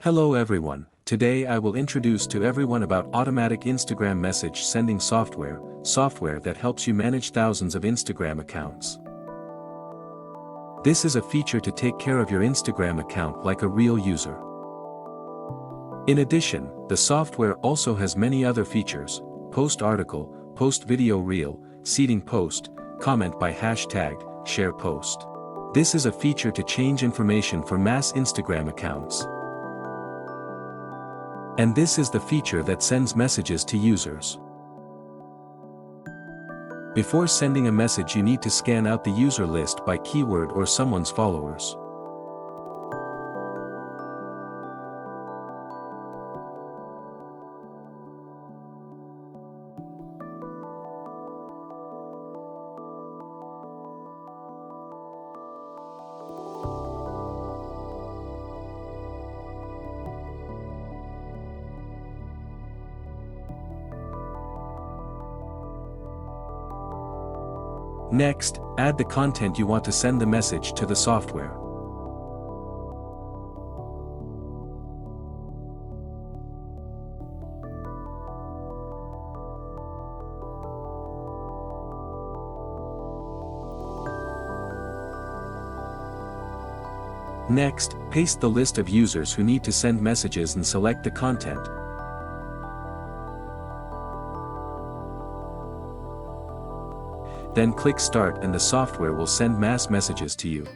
Hello everyone, today I will introduce to everyone about automatic Instagram message sending software that helps you manage thousands of Instagram accounts. This is a feature to take care of your Instagram account like a real user. In addition, the software also has many other features: post article, post video reel, seeding post, comment by hashtag, share post. This is a feature to change information for mass Instagram accounts. And this is the feature that sends messages to users. Before sending a message, you need to scan out the user list by keyword or someone's followers. Next, add the content you want to send the message to the software. Next, paste the list of users who need to send messages and select the content. Then click Start and the software will send mass messages to you.